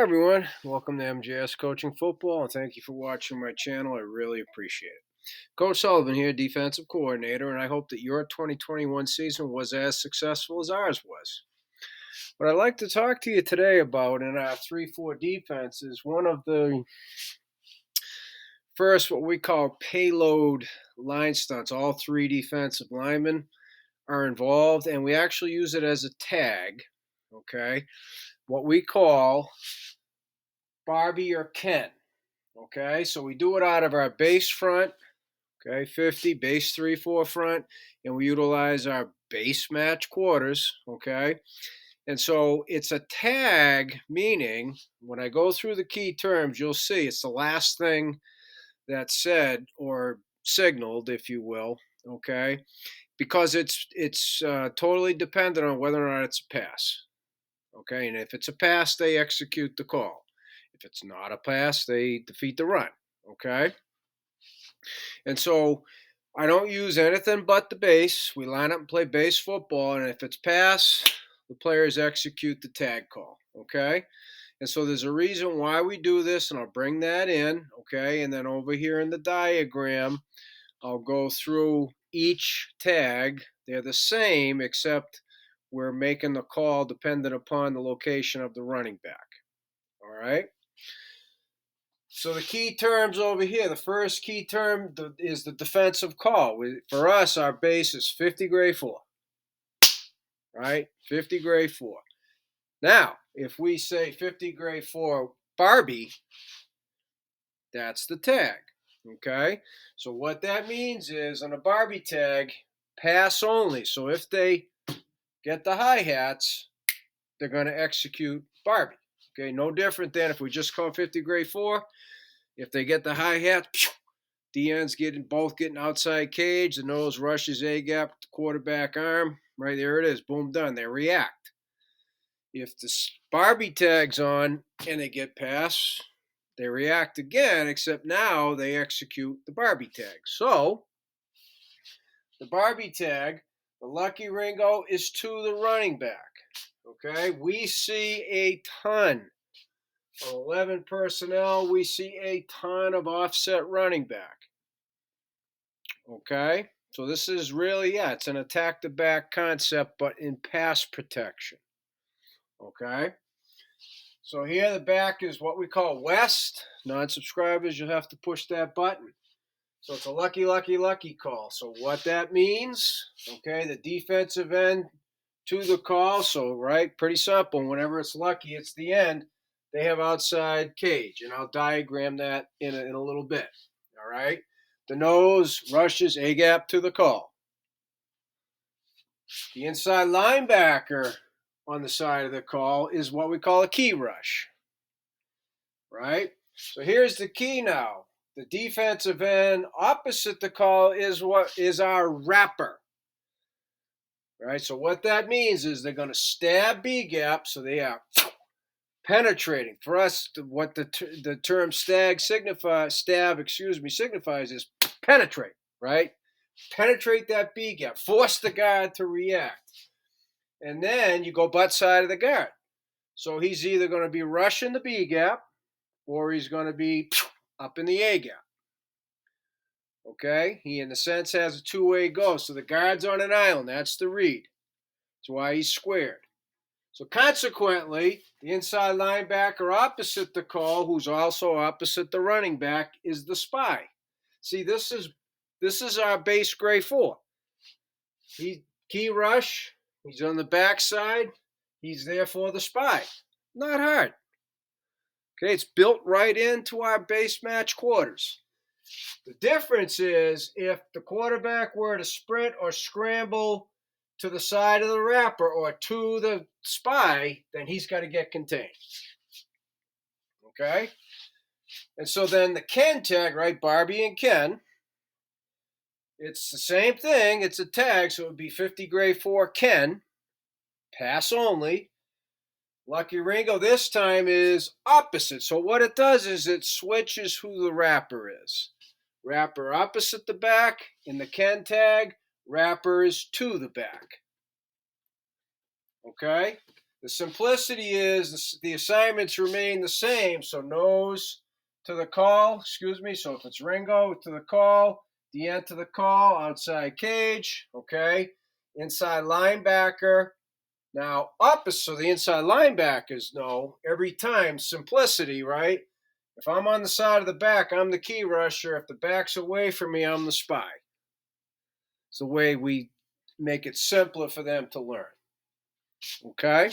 everyone. Welcome to MJS Coaching Football, and thank you for watching my channel. I really appreciate it. Coach Sullivan here, defensive coordinator, and I hope that your 2021 season was as successful as ours was. What I'd like to talk to you today about in our 3-4 defense is one of the first, what we call payload line stunts. All three defensive linemen are involved, and we actually use it as a tag, okay? What we call Barbie-Ken. Okay, so we do it out of our base front, okay, 50, base 3-4 front, and we utilize our base match quarters, okay? And so it's a tag, meaning when I go through the key terms, you'll see it's the last thing that's said or signaled, if you will, okay? Because it's totally dependent on whether or not it's a pass, okay? And if it's a pass, they execute the call. If it's not a pass, they defeat the run, okay? And so I don't use anything but the base. We line up and play base football, and if it's pass, the players execute the tag call, okay? And so there's a reason why we do this, and I'll bring that in, okay? And then over here in the diagram, I'll go through each tag. They're the same, except we're making the call dependent upon the location of the running back, all right? So the key terms over here, the first key term is the defensive call. For us, our base is 50 grade 4, right? 50 grade 4. Now, if we say 50 grade 4 Barbie, that's the tag, okay? So what that means is on a Barbie tag, pass only. So if they get the hi-hats, they're going to execute Barbie, okay? No different than if we just call 50 grade 4. If they get the hi-hat, the ends both getting outside cage. The nose rushes A-gap, the quarterback arm. Right there it is. Boom, done. They react. If the Barbie tag's on and they get pass, they react again, except now they execute the Barbie tag. So the Barbie tag, the lucky Ringo, is to the running back. Okay? We see a ton. 11 personnel, we see a ton of offset running back. Okay? So this is really, it's an attack the back concept, but in pass protection. Okay? So here the back is what we call West. Non-subscribers, you'll have to push that button. So it's a lucky, lucky, lucky call. So what that means, okay, the defensive end to the call. So, right, pretty simple. Whenever it's lucky, it's the end. They have outside cage, and I'll diagram that in a little bit. All right. The nose rushes A-gap to the call. The inside linebacker on the side of the call is what we call a key rush. Right. So here's the key now. The defensive end opposite the call is what is our wrapper. Right. So what that means is they're going to stab B-gap, so they are penetrating. For us, what the term signifies is penetrate, right? Penetrate that B gap, force the guard to react, and then you go butt side of the guard. So he's either going to be rushing the B gap, or he's going to be up in the A gap. Okay, he in a sense has a two-way go. So the guard's on an island. That's the read. That's why he's squared. So consequently, the inside linebacker opposite the call, who's also opposite the running back, is the spy. See, this is our base grade 4. He key rush, he's on the backside, he's there for the spy. Not hard. Okay, it's built right into our base match quarters. The difference is if the quarterback were to sprint or scramble to the side of the wrapper or to the spy, then he's got to get contained. Okay? And so then the Ken tag, right? Barbie-Ken, it's the same thing. It's a tag, so it would be 50 grade 4 Ken, pass only. Lucky Ringo this time is opposite. So what it does is it switches who the wrapper is. Wrapper opposite the back in the Ken tag, wrapper is to the back. Okay? The simplicity is the assignments remain the same. So nose to the call, excuse me. So if it's Ringo to the call, the end to the call, outside cage, okay? Inside linebacker. Now, opposite, so the inside linebackers know every time simplicity, right? If I'm on the side of the back, I'm the key rusher. If the back's away from me, I'm the spy. It's the way we make it simpler for them to learn. Okay?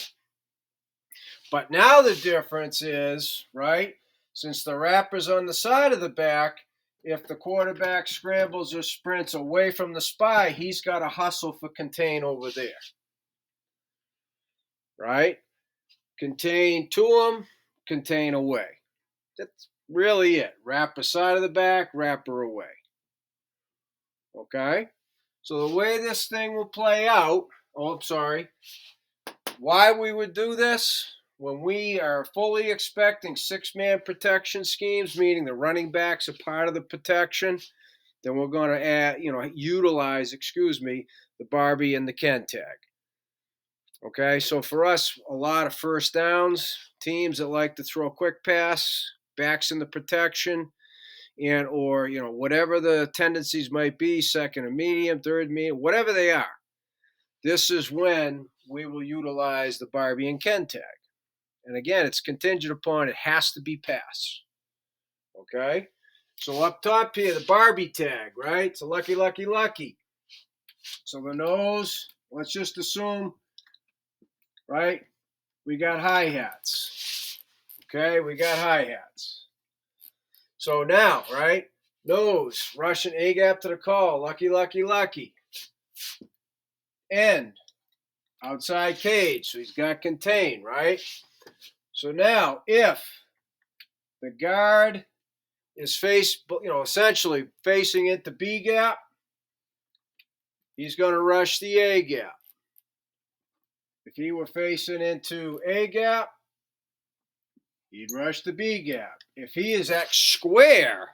But now the difference is, right? Since the wrapper's on the side of the back, if the quarterback scrambles or sprints away from the spy, he's got to hustle for contain over there. Right? Contain to him, contain away. That's really it. Wrapper side of the back, wrapper away. Okay? So the way this thing will play out, oh, I'm sorry, why we would do this when we are fully expecting six-man protection schemes, meaning the running backs are part of the protection, then we're going to utilize, the Barbie and the Ken tag. Okay, so for us, a lot of first downs, teams that like to throw a quick pass, backs in the protection, and or whatever the tendencies might be, second and medium, third medium, whatever they are. This is when we will utilize the Barbie and Ken tag. And again, it's contingent upon it has to be pass. Okay? So up top here, the Barbie tag, right? It's a lucky, lucky, lucky. So the nose, let's just assume, right? We got hi-hats. Okay, we got hi-hats. So now, right? Nose, Russian A-gap to the call, lucky, lucky, lucky. End, outside cage, so he's got contain, right? So now, if the guard is essentially facing into B gap, he's going to rush the A gap. If he were facing into A gap, he'd rush the B gap. If he is X square,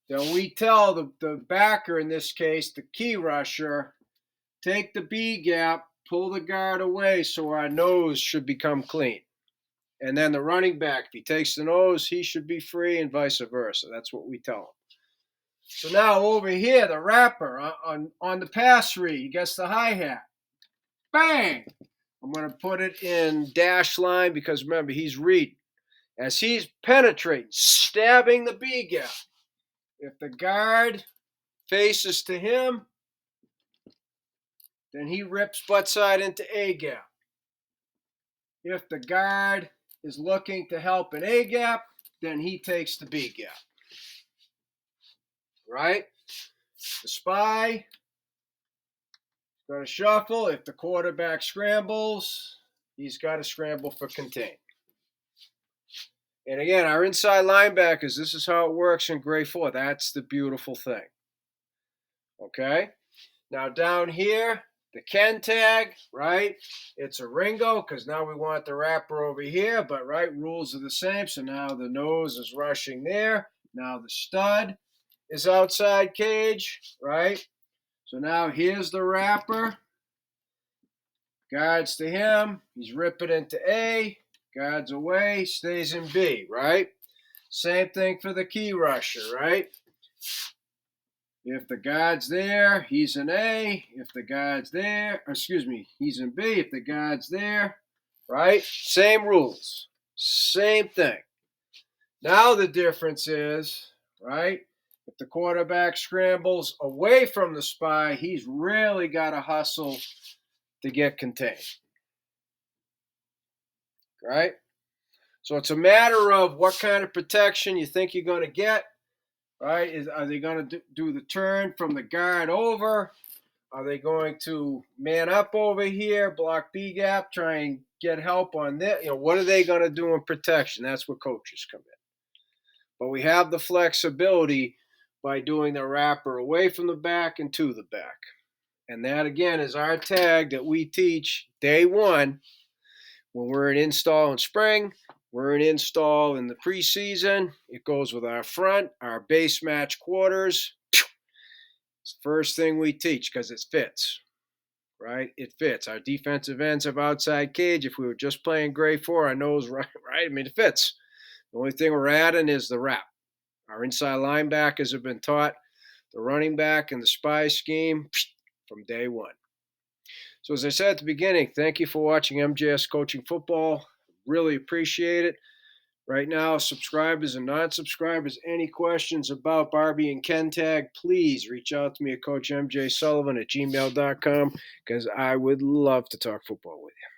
then we tell the backer, in this case, the key rusher, take the B gap, pull the guard away so our nose should become clean. And then the running back, if he takes the nose, he should be free and vice versa. That's what we tell him. So now over here, the wrapper on the pass read, he gets the hi-hat. Bang! I'm going to put it in dash line because remember, he's reading. As he's penetrating, stabbing the B gap. If the guard faces to him, then he rips butt side into A gap. If the guard is looking to help an A gap, then he takes the B gap. Right? The spy going to shuffle. If the quarterback scrambles, he's got to scramble for contain. And again, our inside linebackers, this is how it works in grade 4. That's the beautiful thing. Okay? Now down here, the Ken tag, right? It's a Ringo because now we want the wrapper over here, but right, rules are the same. So now the nose is rushing there. Now the stud is outside cage, right? So now here's the wrapper. Guards to him. He's ripping into A. Guards away. Stays in B, right? Same thing for the key rusher, right? If the guard's there, he's in A. If the guard's there, he's in B. If the guard's there, right? Same rules. Same thing. Now the difference is, right? If the quarterback scrambles away from the spy, he's really got to hustle to get contained. Right? So it's a matter of what kind of protection you think you're going to get. Right? Are they going to do the turn from the guard over? Are they going to man up over here, block B gap, try and get help on that? What are they going to do in protection? That's where coaches come in. But we have the flexibility by doing the wrapper away from the back and to the back. And that, again, is our tag that we teach day one when we're in install in spring. We're in install in the preseason. It goes with our front, our base match quarters. It's the first thing we teach because it fits. right? It fits. Our defensive ends have outside cage. If we were just playing gray four, our nose right, right. I mean, it fits. The only thing we're adding is the wrap. Our inside linebackers have been taught the running back and the spy scheme from day one. So, as I said at the beginning, thank you for watching MJS Coaching Football. Really appreciate it. Right now, subscribers and non-subscribers, any questions about Barbie and Ken tag, please reach out to me at CoachMJSullivan@gmail.com because I would love to talk football with you.